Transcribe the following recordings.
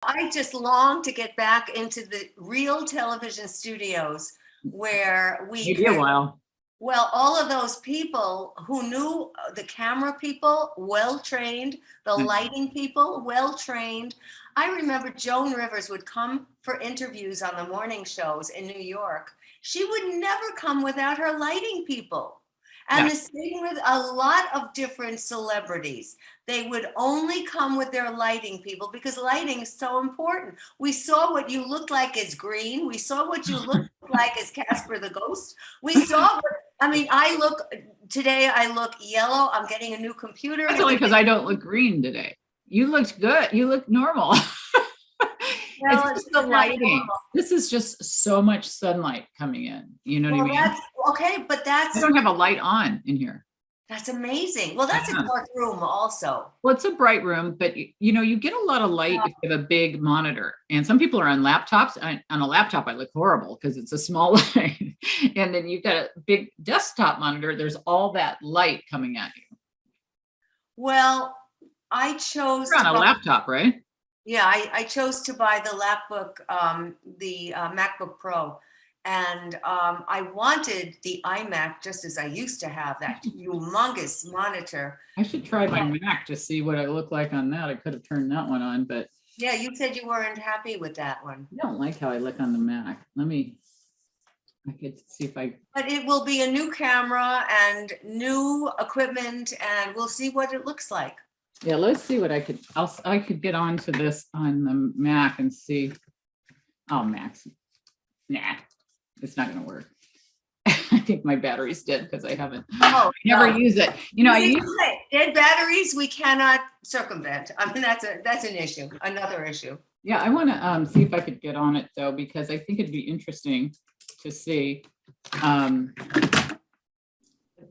I just long to get back into the real television studios where we Maybe a could, while. well, all of those people who knew the camera people, well trained, the lighting people, well trained. I remember Joan Rivers would come for interviews on the morning shows in New York. She would never come without her lighting people. And Yeah. the same with a lot of different celebrities. They would only come with their lighting people because lighting is so important. We saw what you looked like as Green. We saw what you looked like as Casper the Ghost. We saw, I mean, today I look yellow. I'm getting a new computer. That's only because I don't look green today. You looked good. You look normal. Well, It's just the lighting. This is just so much sunlight coming in. You know what I mean? That's okay, but I don't have a light on in here. that's amazing. Well, that's a dark room also. Well, it's a bright room, but you know, you get a lot of light if you have a big monitor. And some people are on laptops. On a laptop, I look horrible because it's a small light. And then you've got a big desktop monitor. There's all that light coming at you. Well, I chose You're on a laptop, right? Yeah, I chose to buy the MacBook Pro, and I wanted the iMac just as I used to have, that humongous monitor. I should try my Mac to see what I look like on that. I could have turned that one on, but yeah, you said you weren't happy with that one. I don't like how I look on the Mac. I could see if I. But it will be a new camera and new equipment, and we'll see what it looks like. Yeah, let's see what I could get onto this on the Mac and see. Oh, Max. Nah, it's not gonna work. I think my battery's dead because I haven't never use it. You know, dead batteries we cannot circumvent. I mean, that's an issue, another issue. Yeah, I want to see if I could get on it though, because I think it'd be interesting to see.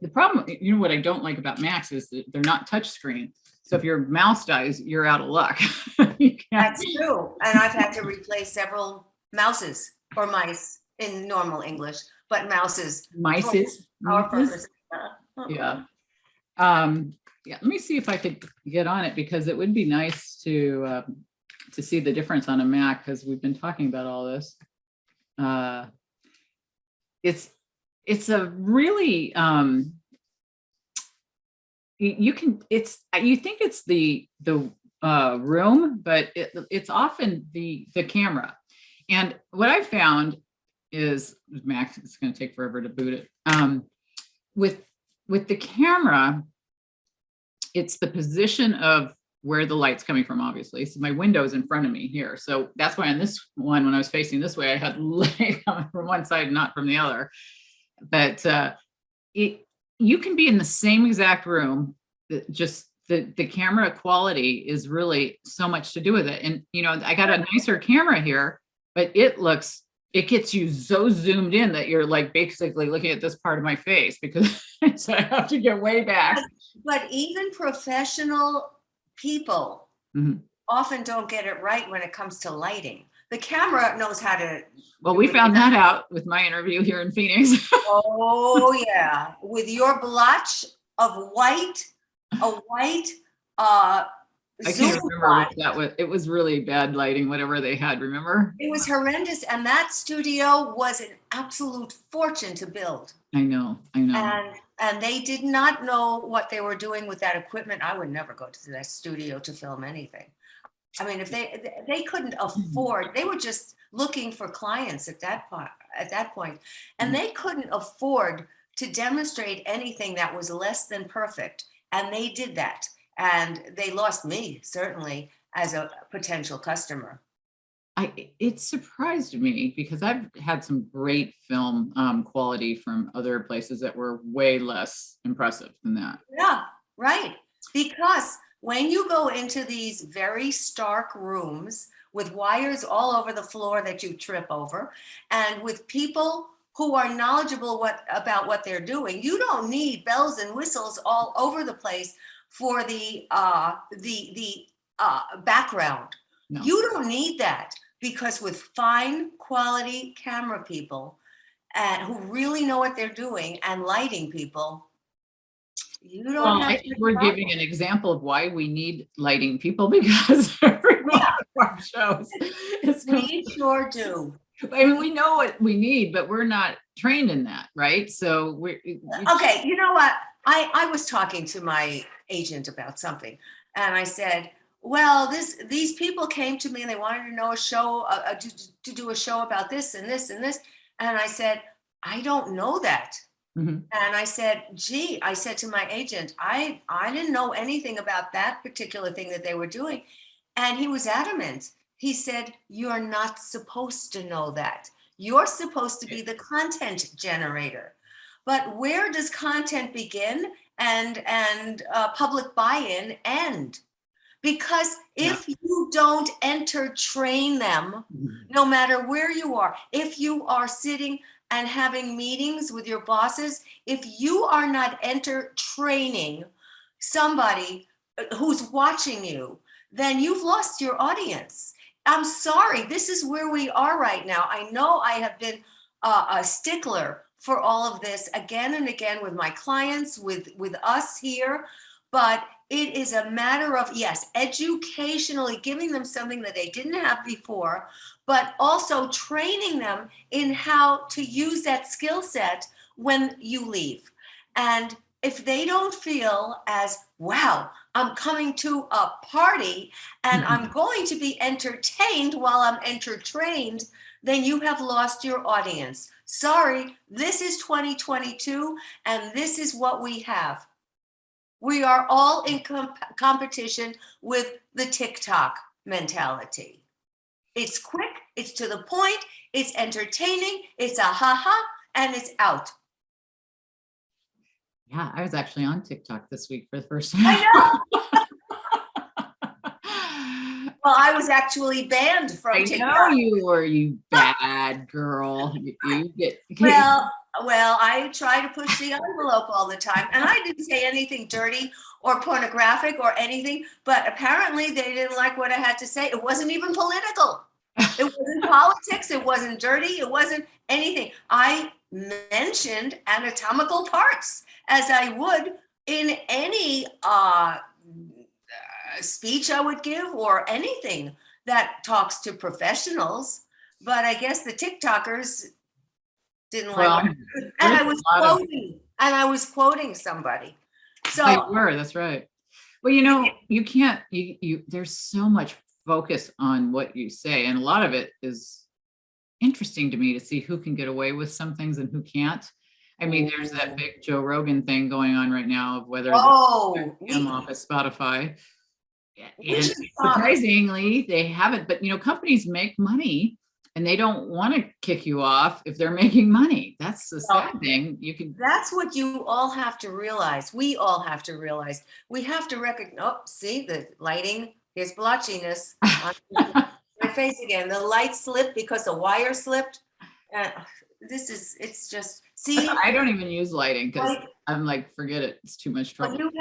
The problem, you know, what I don't like about Macs is that they're not touch screen. So if your mouse dies, you're out of luck. That's true. And I've had to replace several mouses or mice in normal English, but mouses. Mices. Our purpose. Yeah. Yeah. Let me see if I could get on it, because it would be nice to see the difference on a Mac, because we've been talking about all this. It's a really you think it's the room, but it's often the camera. And what I found is, Max, it's going to take forever to boot it. With the camera, it's the position of where the light's coming from, obviously. So my window's in front of me here. So that's why on this one, when I was facing this way, I had light coming from one side, not from the other. But you can be in the same exact room, just the camera quality is really so much to do with it. And, you know, I got a nicer camera here, but it gets you so zoomed in that you're like basically looking at this part of my face, because so I have to get way back. But even professional people often don't get it right when it comes to lighting. The camera knows how to. Well, we found that out with my interview here in Phoenix. Oh yeah, with your blotch of white, I can't remember what that was. It was really bad lighting, whatever they had, remember? It was horrendous. And that studio was an absolute fortune to build. I know. And they did not know what they were doing with that equipment. I would never go to that studio to film anything. I mean, if they couldn't afford, they were just looking for clients at that point. And they couldn't afford to demonstrate anything that was less than perfect. And they did that. And they lost me, certainly, as a potential customer. It surprised me, because I've had some great film quality from other places that were way less impressive than that. Yeah, right. Because when you go into these very stark rooms with wires all over the floor that you trip over, and with people who are knowledgeable about what they're doing, you don't need bells and whistles all over the place for the background. No. You don't need that, because with fine quality camera people who really know what they're doing, and lighting people, you don't have I think we're giving an example of why we need lighting people, because everyone shows. It's We sure do. I mean, we know what we need, but we're not trained in that, right? So Okay, you know what? I was talking to my agent about something, and I said, "Well, these people came to me and they wanted to know a show to do a show about this and this and this," and I said, "I don't know that." Mhm. And I said, "Gee," I said to my agent, I didn't know anything about that particular thing that they were doing," and he was adamant. He said, "You're not supposed to know that. You're supposed to be the content generator." But where does content begin and public buy-in end? Because Yeah. if you don't train them, Mhm. no matter where you are, if you are sitting and having meetings with your bosses, if you are not training somebody who's watching you, then you've lost your audience. I'm sorry, this is where we are right now. I know I have been a stickler for all of this again and again with my clients, with us here, but it is a matter of, yes, educationally giving them something that they didn't have before, but also training them in how to use that skill set when you leave. And if they don't feel as, wow, I'm coming to a party and I'm going to be entertained while I'm entertained, then you have lost your audience. Sorry, this is 2022 and this is what we have. We are all in competition with the TikTok mentality. It's quick, it's to the point, it's entertaining, it's a haha, and it's out. Yeah, I was actually on TikTok this week for the first I time. know. Well, I was actually banned from I know TikTok. you were, you bad girl. You get Well, I try to push the envelope all the time, and I didn't say anything dirty or pornographic or anything, but apparently they didn't like what I had to say. It wasn't even political. It wasn't politics. It wasn't dirty. It wasn't anything. I mentioned anatomical parts as I would in any speech I would give or anything that talks to professionals. But I guess the TikTokers didn't like well, what and there's I a was lot of quoting somebody. they So were, that's right. Well, you can't there's so much focus on what you say, and a lot of it is interesting to me to see who can get away with some things and who can't. I mean, there's that big Joe Rogan thing going on right now of whether they're oh, him off of Spotify. we And should stop. surprisingly, they haven't. But companies make money and they don't want to kick you off if they're making money. That's the Well, sad thing. You can that's what you all have to realize. We all have to realize. We have to recognize. Oh, see the lighting. Here's blotchiness on my face again. The light slipped because the wire slipped. And it's just, see, I don't even use lighting because like, I'm like, forget it. It's too much trouble. you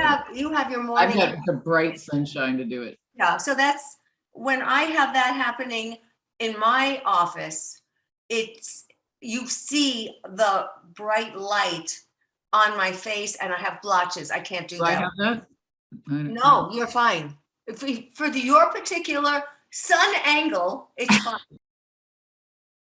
have your I've morning. got the bright sunshine to do it. Yeah, so that's when I have that happening in my office, it's you see the bright light on my face and I have blotches. I can't do Do I that. have that? No, you're fine. Your particular sun angle, it's fine.